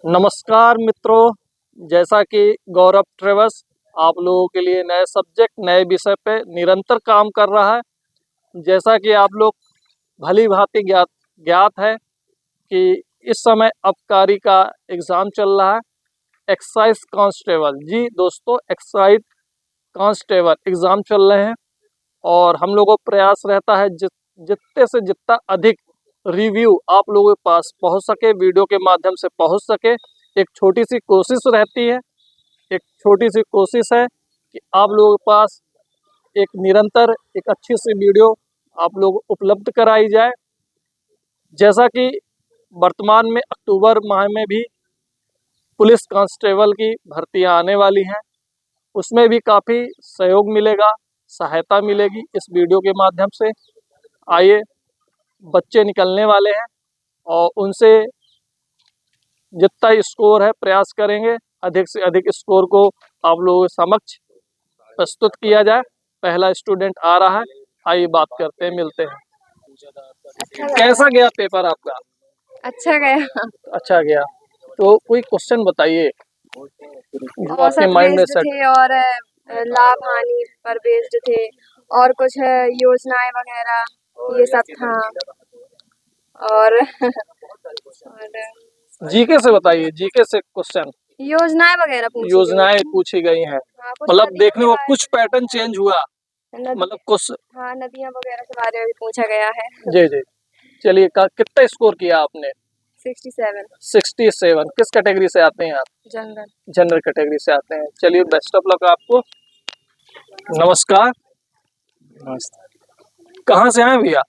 नमस्कार मित्रों, जैसा कि गौरव ट्रेवल्स आप लोगों के लिए नए सब्जेक्ट नए विषय पे निरंतर काम कर रहा है। जैसा कि आप लोग भली भांति ज्ञात है कि इस समय आबकारी का एग्ज़ाम चल रहा है। एक्साइज कांस्टेबल, जी दोस्तों, एक्साइज कांस्टेबल एग्ज़ाम चल रहे हैं और हम लोगों को प्रयास रहता है जितने से जितना अधिक रिव्यू आप लोगों के पास पहुंच सके, वीडियो के माध्यम से पहुंच सके। एक छोटी सी कोशिश रहती है, एक छोटी सी कोशिश है कि आप लोगों के पास एक निरंतर एक अच्छी सी वीडियो आप लोग उपलब्ध कराई जाए। जैसा कि वर्तमान में अक्टूबर माह में भी पुलिस कांस्टेबल की भर्तियां आने वाली हैं, उसमें भी काफ़ी सहयोग मिलेगा, सहायता मिलेगी इस वीडियो के माध्यम से। आइए, बच्चे निकलने वाले हैं और उनसे जितना स्कोर है प्रयास करेंगे अधिक से अधिक स्कोर को आप लोगों के समक्ष प्रस्तुत किया जाए। पहला स्टूडेंट आ रहा है, आइए बात करते हैं, मिलते हैं। कैसा गया पेपर आपका? अच्छा गया। अच्छा गया। तो कोई क्वेश्चन बताइए जो आपके औसत माइंड में बेस्ड सेट। थे और लाभ हानि पर बेस्ड थे और कुछ योजनाएं वगैरह ये सब था और जीके से बताइए, जीके से क्वेश्चन, योजनाएं वगैरह पूछी गई योजनाएं थी। पूछी गई हैं। हाँ, कुछ मतलब नदियों देखने के को बारे कुछ पैटर्न चेंज हुआ, मतलब कुछ। हाँ, नदियां वगैरह के बारे में भी पूछा गया है। जी जी, चलिए, कितना स्कोर किया आपने? 67। 67। किस कैटेगरी से आते हैं आप? जनरल। जनरल कैटेगरी से आते हैं। चलिए, बेस्ट ऑफ लक आपको। नमस्कार। नमस्ते। कहाँ से आए भैया?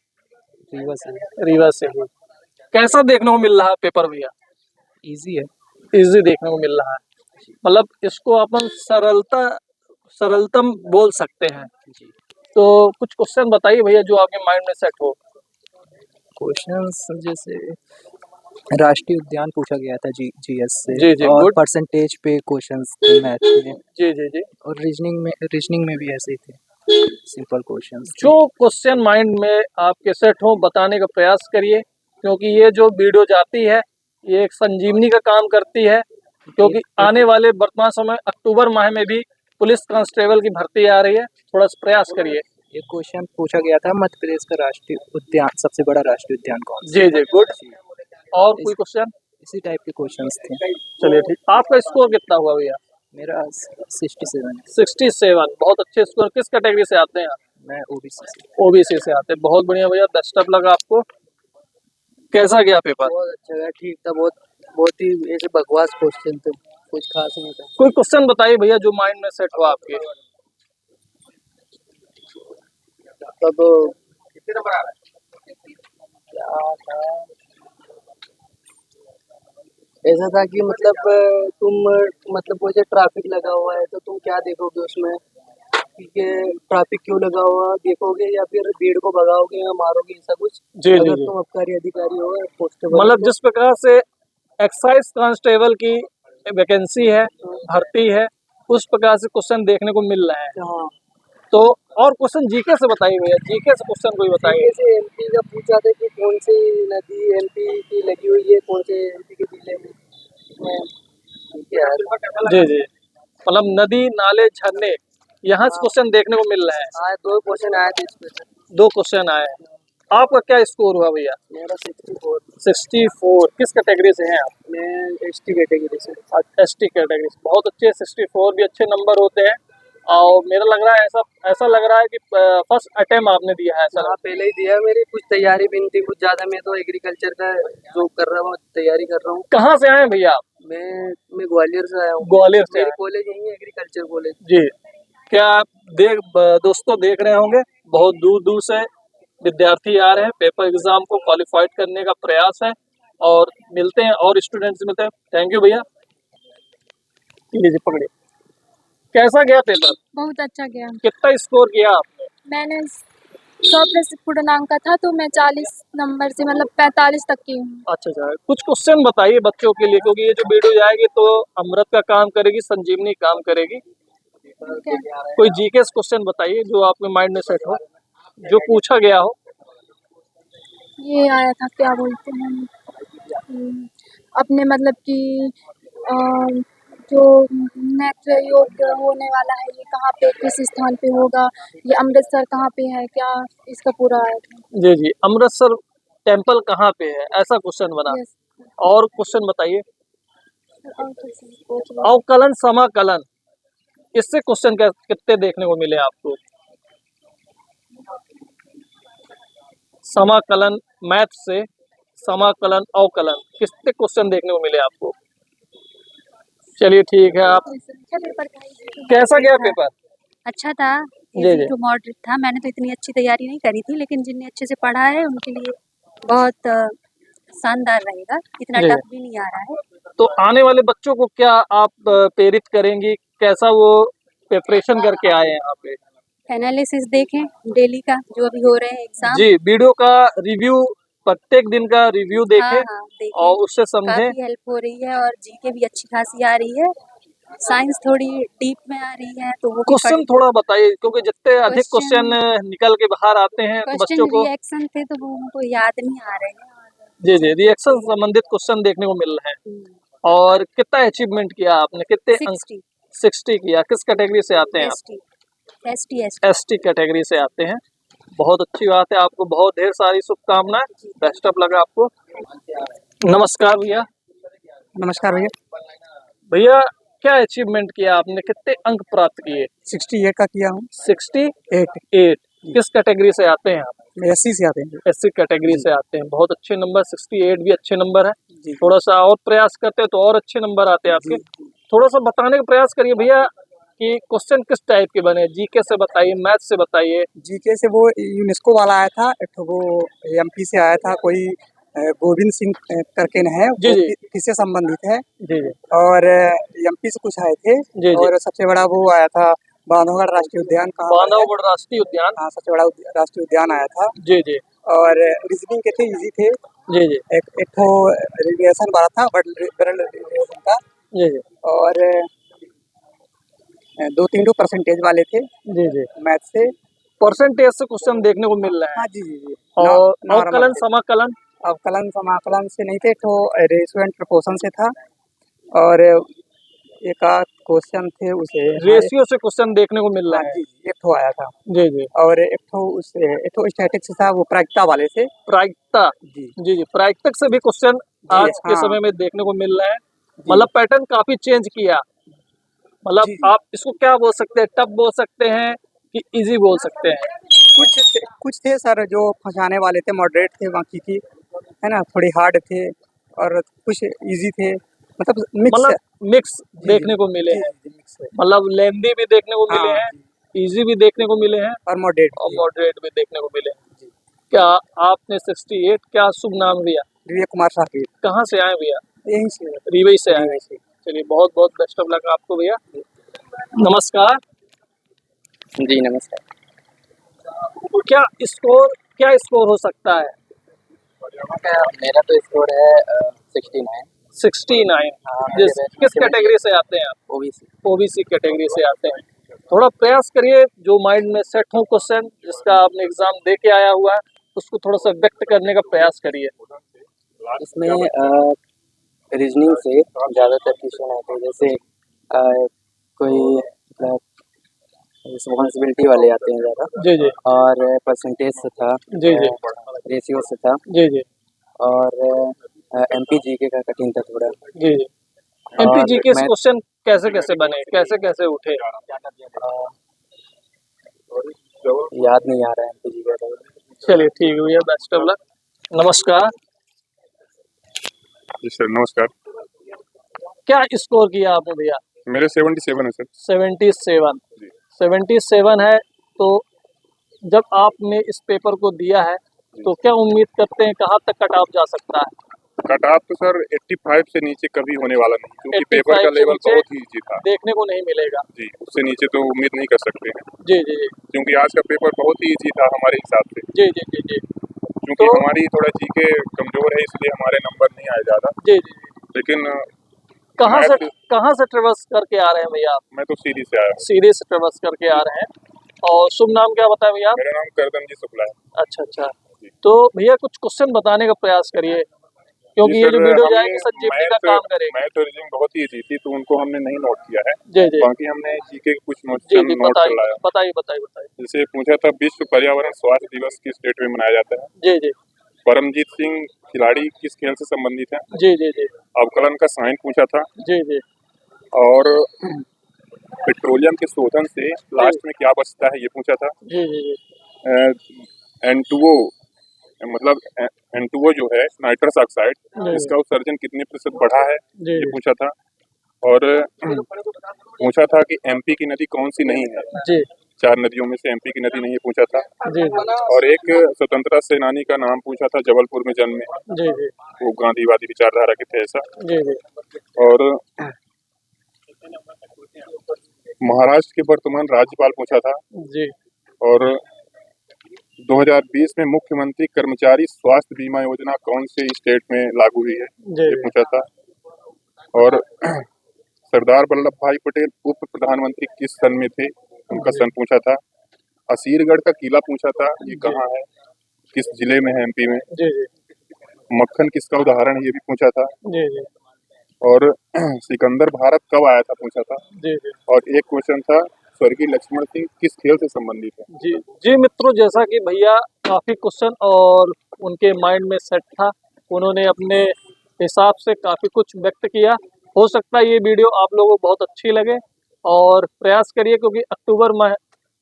रीवा से। रीवा से ही। कैसा देखने को मिल रहा है पेपर भैया? इजी है। इजी देखने को मिल रहा है, मतलब इसको अपन सरलतम बोल सकते हैं। जी। तो कुछ क्वेश्चन बताइए भैया जो आपके माइंड में सेट हो। क्वेश्चंस जैसे राष्ट्रीय उद्यान पूछा गया था जीएस से। जी जी, और गुड। परसेंटेज पे क्वेश्चंस थे मैथ में। जी जी जी। और रीजनिंग में भी ऐसे ही थे, सिंपल क्वेश्चंस थे। जो क्वेश्चन माइंड में आपके सेट हो बताने का प्रयास करिए, क्योंकि ये जो वीडियो जाती है ये एक संजीवनी का काम करती है। क्योंकि आने वाले वर्तमान समय अक्टूबर माह में भी पुलिस कांस्टेबल की भर्ती आ रही है, थोड़ा सा प्रयास करिए। एक क्वेश्चन पूछा गया था, मध्य प्रदेश का राष्ट्रीय उद्यान, सबसे बड़ा राष्ट्रीय उद्यान कौन सा जी जी, गुड। है? और कोई क्वेश्चन? इसी टाइप के क्वेश्चंस थे। चलिए ठीक। आपका स्कोर कितना हुआ भैया? मेरा 67 है। 67, बहुत अच्छे स्कोर। किस कैटेगरी से आते हैं आप? मैं ओबीसी से। ओबीसी से आते हैं, बहुत बढ़िया भैया, बेस्ट ऑफ लक आपको। कैसा गया पेपर? बहुत अच्छा गया, ठीक था। बहुत ही ऐसे बकवास क्वेश्चन थे, कुछ खास नहीं था। कोई क्वेश्चन बताइए भैया जो माइंड में सेट हो आपके। तब क्या था, ऐसा था कि मतलब तुम मतलब कोई ट्रैफिक लगा हुआ है तो तुम क्या देखोगे उसमें, कि ट्रैफिक क्यों लगा हुआ देखोगे या फिर भीड़ को भगाओगे या मारोगे, ऐसा कुछ। जी जी अगर जी, तुम आबकारी अधिकारी हो या कांस्टेबल हो मतलब जिस प्रकार से एक्साइज कांस्टेबल की वैकेंसी है, भर्ती है, उस प्रकार से क्वेश्चन देखने को मिल रहे हैं। हाँ, तो और क्वेश्चन जीके से बताइए भैया, जीके से क्वेश्चन कोई बताइए। जैसे एमपी का पूछा था कि कौन सी नदी एमपी की लगी हुई है, कौन से एमपी के जिले में। ठीक है यार। जी जी, मतलब नदी नाले झरने यहाँ से क्वेश्चन देखने को मिल रहे हैं। हाँ, 2 क्वेश्चन आए थे इसमें से। 2 क्वेश्चन आए हैं। आपका क्या स्कोर हुआ भैया? मेरा 64। 64। किस कैटेगरी से हैं आप? मैं एसटी कैटेगरी से। एसटी कैटेगरी से, बहुत अच्छे। 64 भी अच्छे नंबर होते हैं। और मेरा लग रहा है ऐसा लग रहा है कि फर्स्ट अटेम्प्ट आपने दिया है, ऐसा। हाँ, पहले ही दिया। मेरी कुछ तैयारी भी नहीं थी कुछ ज़्यादा। मैं तो एग्रीकल्चर का जॉब कर रहा हूँ, तैयारी कर रहा हूँ। कहाँ से आए हैं भैया आप? मैं ग्वालियर से आया हूँ। ग्वालियर से मेरी आए। कॉलेज यही है, एग्रीकल्चर कॉलेज। जी, क्या आप दोस्तों देख रहे होंगे, बहुत दूर दूर से विद्यार्थी आ रहे हैं पेपर एग्जाम को क्वालिफाइड करने का प्रयास है। और मिलते हैं और स्टूडेंट्स मिलते हैं। थैंक यू भैया। लीजिए पकड़िए। कैसा गया पेपर? बहुत अच्छा गया। कितना स्कोर किया आपने? मैंने 100 प्लस पूर्णांक का था तो मैं 40 नंबर से मतलब 45 तक की हूँ। अच्छा अच्छा, कुछ क्वेश्चन बताइए बच्चों के लिए, क्योंकि ये जो वीडियो जाएगी तो अमृत का काम करेगी, संजीवनी काम करेगी। कोई जीके क्वेश्चन बताइए जो आपके माइंड में सेट हो, जो पूछा गया हो। ये आया था, क्या बोलते हैं, अपने मतलब कि जो नेत्र योग होने वाला है ये कहाँ पे किस स्थान पे होगा, ये अमृतसर कहाँ पे है, क्या इसका पूरा है। जी जी, अमृतसर टेम्पल कहाँ पे है, ऐसा क्वेश्चन बना। यस और क्वेश्चन बताइए, और कुछ अवकलन समाकलन, इससे क्वेश्चन कितने देखने को मिले आपको? समाकलन मैथ से, समाकलन अवकलन, कितने क्वेश्चन देखने को मिले आपको? चलिए ठीक है, आप कैसा गया पेपर? अच्छा था, जी इजी जी टू मॉडरेट था। मैंने तो इतनी अच्छी तैयारी नहीं करी थी, लेकिन जिनने अच्छे से पढ़ा है उनके लिए बहुत शानदार रहेगा। इतना जी। टफ भी नहीं आ रहा है। तो आने वाले बच्चों को क्या आप प्रेरित करेंगी, कैसा वो प्रिपरेशन करके आए हैं यहाँ पे? एनालिसिस देखें डेली का, जो अभी हो रहे हैं एग्जाम। जी, वीडियो का रिव्यू, प्रत्येक दिन का रिव्यू हाँ देखें हाँ देखें, और उससे समझें। काफी हेल्प हो रही है और जीके भी अच्छी खासी आ रही है। साइंस थोड़ी डीप में आ रही है, तो वो भी क्वेश्चन थोड़ा बताइए, क्योंकि जितने अधिक क्वेश्चन निकल के बाहर आते हैं तो बच्चों क्वेश्चन को। रिएक्शन थे तो वो उनको याद नहीं आ रहे हैं। जी जी, रिएक्शन संबंधित क्वेश्चन देखने को मिल रहे हैं। और कितना अचीवमेंट किया आपने, कितने अंक? 60 60 किया। किस कैटेगरी से आते हैं आप? एसटी एसटी कैटेगरी से आते हैं। बहुत अच्छी बात है, आपको बहुत ढेर सारी शुभकामनाएं, बेस्ट ऑफ लक आपको। नमस्कार भैया। नमस्कार भैया। भैया क्या अचीवमेंट किया आपने, कितने अंक प्राप्त किए? 68 का किया हूँ। 68। किस कैटेगरी से आते हैं आप? एससी से आते हैं। एससी कैटेगरी से आते हैं, बहुत अच्छे नंबर। 68 भी अच्छे नंबर है। जी। थोड़ा सा और प्रयास करते हैं तो और अच्छे नंबर आते हैं आपके। थोड़ा सा बताने का प्रयास करिए भैया कि क्वेश्चन किस टाइप के बने, जीके से बताइए, मैथ से बताइए। जीके से वो यूनेस्को वाला आया था, एक तो वो एमपी से आया था, कोई गोविंद सिंह करके न है, जी वो जी किससे संबंधित है। जी जी और एमपी से कुछ आए थे। जी जी। और सबसे बड़ा वो आया था बांधवगढ़ राष्ट्रीय उद्यान कहाँ पर है? बांधवगढ़ राष्ट्रीय उद्यान। हाँ, सबसे बड़ा राष्ट्रीय उद्यान आया था। जी जी और रीजनिंग के थे, इजी थे। जी जी एक तो रिलेशन वाला था, बट रिलेशन का। जी जी और 2-3 परसेंटेज वाले थे जी जी। मैथ से। परसेंटेज से क्वेश्चन देखने को मिल रहे हाँ हैं। जी जी जी। और नॉर्मल अवकलन थे। समाकलन? अवकलन समाकलन से नहीं थे, तो रेशियो एंड प्रपोर्शन से था। और एक आध क्वेश्चन थे उसे रेशियो से क्वेश्चन देखने को मिल हाँ रहे हैं। जी, एक ठो आया था। जी जी। और एक ठो स्टैटिक्स था, वो प्रायिकता वाले से। प्रायिकता। जी जी जी, प्रायिकता से भी क्वेश्चन जी, आज के हाँ समय में देखने को मिल रहे हैं। जी मतलब पैटर्न काफी चेंज किया। मतलब जी जी। आप इसको क्या बोल सकते हैं, टफ बोल सकते हैं कि इजी बोल सकते हैं? कुछ थे सर जो फंसाने वाले थे, मॉडरेट थे, बाकी की है ना थोड़ी हार्ड थे। और कुछ इजी थे, मतलब मिक्स है। मतलब मिक्स जी देखने को मिले जी हैं। जी, मिक्स है। मतलब लेंदी भी देखने को मिले हाँ हैं, जी। इजी भी देखने को मिले हैं और मॉडरेट और भी है। मॉडरेट भी देखने को मिले हैं। जी। क्या आपने 68, क्या शुभ नाम भैया? विवेक कुमार साकेत, कहाँ से आए भैया? यहीं से रीवई से आए। रीवा से। चलिए बहुत बहुत बेस्ट ऑफ लक आपको भैया। नमस्कार। जी नमस्कार। क्या स्कोर हो सकता है? मेरा तो स्कोर है 69। 69। हाँ, मेरे बैच में किस कैटेगरी से आते हैं आप? ओबीसी। ओबीसी कैटेगरी से आते हैं। थोड़ा प्रयास करिए, जो माइंड में सेट हो क्वेश्चन जिसका आपने एग्जाम दे के आया हुआ है, उसको थोड़ा सा व्यक्त करने का प्रयास करिए। इसमें रीजनिंग से ज़्यादातर क्वेश्चन आते हैं, जैसे कोई मतलब रिस्पॉन्सिबिलिटी वाले आते हैं ज़्यादा। जी जी और परसेंटेज से था। जी जी रेशियो से था। जी जी और एमपी जीके का कठिन था थोड़ा। जी जी। और एमपीजी के मैथ क्वेश्चन कैसे कैसे बने, कैसे कैसे उठे? याद नहीं आ रहा है एमपी जीके का। चलिए ठीक है भैया, बेस्ट ऑफ लक। नमस्कार। जी सर नमस्कार। क्या स्कोर किया आपने भैया? मेरे 77 है सर। 77। जी। 77 है, तो जब आपने इस पेपर को दिया है तो क्या उम्मीद करते हैं कहाँ तक कट ऑफ जा सकता है? कट ऑफ तो सर 85 से नीचे कभी होने वाला नहीं, क्योंकि 85 पेपर का से लेवल नीचे बहुत ही ईजी था। देखने को नहीं मिलेगा। जी, उससे नीचे तो उम्मीद नहीं कर सकते हैं, जी जी जी क्योंकि आज का पेपर बहुत ही ईजी था हमारे हिसाब से। जी जी जी जी। क्योंकि तो हमारी थोड़ा जीके कमजोर है, इसलिए हमारे नंबर नहीं आए ज़्यादा। जी जी जी। लेकिन कहाँ से ट्रेवर्स करके आ रहे हैं भैया आप? मैं तो सीधी से आया हूँ। सीधे से ट्रेवर्स करके आ रहे हैं। और शुभ नाम क्या बताया भैया आप? मेरा नाम करदम जी शुक्ला है। अच्छा अच्छा। तो भैया कुछ क्वेश्चन बताने का प्रयास करिए। क्योंकि ये जो सर, वीडियो हमने जाएगी संजीवनी का काम करेगी। मैथ और रीजनिंग बहुत ही इजी थी, तो उनको हमने नहीं नोट किया है। जी जी बाकी हमने जीके के कुछ जी क्वेश्चन जी, नोट कर बताइए लाया। बताइए बताइए बताइए। जैसे पूछा था विश्व पर्यावरण स्वास्थ्य दिवस किस डेट में मनाया जाता है? जी जी परमजीत सिंह खिलाड़ी किस खेल से संबंधित है? जी जी जी अवकलन का साइन पूछा था। जी जी और पेट्रोलियम के शोधन से लास्ट में क्या बचता है, ये पूछा था। जी जी जी N2O मतलब N2O जो है नाइट्रस ऑक्साइड, जी इसका उत्सर्जन कितने प्रतिशत बढ़ा है, जी ये पूछा था। और पूछा था कि एमपी की नदी कौन सी नहीं है, जी 4 नदियों में से एमपी की नदी नहीं है, पूछा था। जी और एक स्वतंत्रता सेनानी का नाम पूछा था, जबलपुर में जन्मे, जी जी वो गांधीवादी विचारधारा के थे, ऐसा। जी जी और महाराष्ट्र के वर्तमान राज्यपाल पूछा था। जी और 2020 में मुख्यमंत्री कर्मचारी स्वास्थ्य बीमा योजना कौन से स्टेट में लागू हुई है, जी ये पूछा था। और सरदार वल्लभ भाई पटेल उप प्रधानमंत्री किस सन में थे, उनका सन पूछा था। असीरगढ़ का किला पूछा था, ये कहाँ है, किस जिले में है, एमपी में। जी जी मक्खन किसका उदाहरण है, ये भी पूछा था। जी जी और सिकंदर भारत कब आया था, पूछा था। जी जी और एक क्वेश्चन था, स्वर्गीय लक्ष्मण सिंह किस खेल से संबंधित है। जी जी मित्रों, जैसा कि भैया काफ़ी क्वेश्चन और उनके माइंड में सेट था, उन्होंने अपने हिसाब से काफ़ी कुछ व्यक्त किया। हो सकता है ये वीडियो आप लोगों को बहुत अच्छी लगे, और प्रयास करिए, क्योंकि अक्टूबर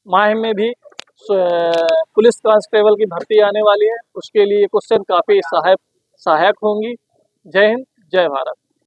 माह में भी पुलिस कांस्टेबल की भर्ती आने वाली है। उसके लिए क्वेश्चन काफ़ी सहायक होंगी। जय हिंद, जय भारत।